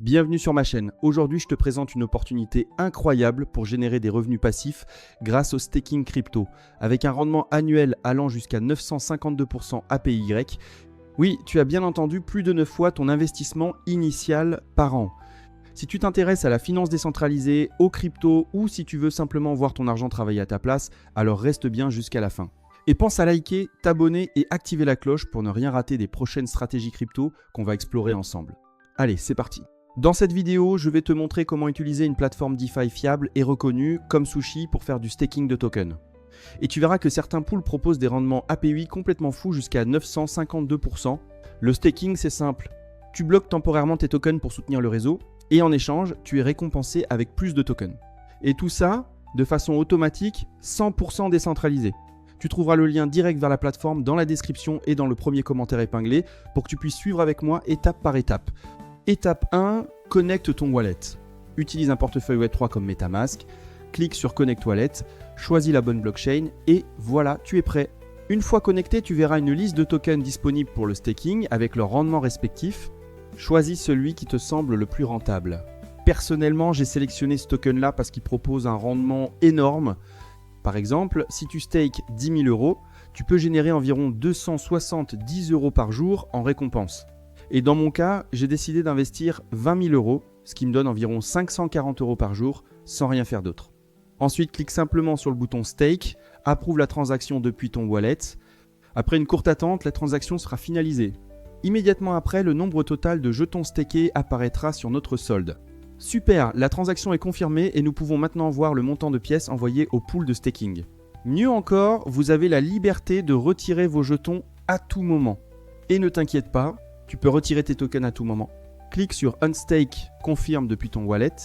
Bienvenue sur ma chaîne. Aujourd'hui, je te présente une opportunité incroyable pour générer des revenus passifs grâce au staking crypto, avec un rendement annuel allant jusqu'à 952% APY. Oui, tu as bien entendu, plus de 9 fois ton investissement initial par an. Si tu t'intéresses à la finance décentralisée, aux cryptos ou si tu veux simplement voir ton argent travailler à ta place, alors reste bien jusqu'à la fin. Et pense à liker, t'abonner et activer la cloche pour ne rien rater des prochaines stratégies crypto qu'on va explorer ensemble. Allez, c'est parti. Dans cette vidéo, je vais te montrer comment utiliser une plateforme DeFi fiable et reconnue comme Sushi pour faire du staking de tokens. Et tu verras que certains pools proposent des rendements APY complètement fous jusqu'à 952%. Le staking, c'est simple. Tu bloques temporairement tes tokens pour soutenir le réseau et en échange, tu es récompensé avec plus de tokens. Et tout ça de façon automatique, 100% décentralisé. Tu trouveras le lien direct vers la plateforme dans la description et dans le premier commentaire épinglé pour que tu puisses suivre avec moi étape par étape. Étape 1, connecte ton wallet. Utilise un portefeuille Web3 comme MetaMask, clique sur Connect Wallet, choisis la bonne blockchain et voilà, tu es prêt. Une fois connecté, tu verras une liste de tokens disponibles pour le staking avec leurs rendements respectifs. Choisis celui qui te semble le plus rentable. Personnellement, j'ai sélectionné ce token-là parce qu'il propose un rendement énorme. Par exemple, si tu stakes 10 000 €, tu peux générer environ 270 € par jour en récompense. Et dans mon cas, j'ai décidé d'investir 20 000 €, ce qui me donne environ 540 € par jour, sans rien faire d'autre. Ensuite, clique simplement sur le bouton Stake, approuve la transaction depuis ton wallet. Après une courte attente, la transaction sera finalisée. Immédiatement après, le nombre total de jetons stakés apparaîtra sur notre solde. Super, la transaction est confirmée et nous pouvons maintenant voir le montant de pièces envoyées au pool de staking. Mieux encore, vous avez la liberté de retirer vos jetons à tout moment. Et ne t'inquiète pas, tu peux retirer tes tokens à tout moment. Clique sur Unstake, confirme depuis ton wallet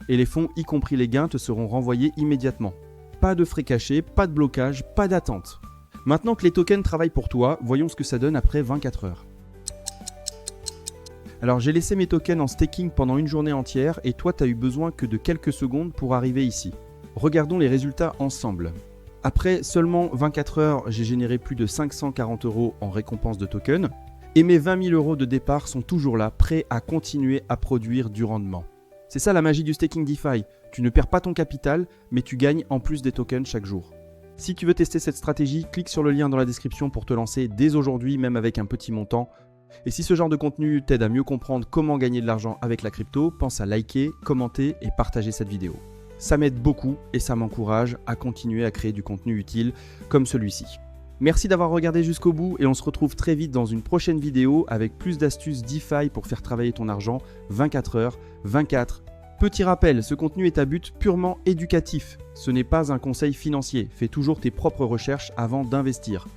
et les fonds, y compris les gains, te seront renvoyés immédiatement. Pas de frais cachés, pas de blocage, pas d'attente. Maintenant que les tokens travaillent pour toi, voyons ce que ça donne après 24 heures. Alors j'ai laissé mes tokens en staking pendant une journée entière et toi tu as eu besoin que de quelques secondes pour arriver ici. Regardons les résultats ensemble. Après seulement 24 heures, j'ai généré plus de 540 € en récompense de tokens. Et mes 20 000 € de départ sont toujours là, prêts à continuer à produire du rendement. C'est ça la magie du staking DeFi. Tu ne perds pas ton capital, mais tu gagnes en plus des tokens chaque jour. Si tu veux tester cette stratégie, clique sur le lien dans la description pour te lancer dès aujourd'hui, même avec un petit montant. Et si ce genre de contenu t'aide à mieux comprendre comment gagner de l'argent avec la crypto, pense à liker, commenter et partager cette vidéo. Ça m'aide beaucoup et ça m'encourage à continuer à créer du contenu utile comme celui-ci. Merci d'avoir regardé jusqu'au bout et on se retrouve très vite dans une prochaine vidéo avec plus d'astuces DeFi pour faire travailler ton argent 24 heures, 24. Petit rappel, ce contenu est à but purement éducatif. Ce n'est pas un conseil financier. Fais toujours tes propres recherches avant d'investir.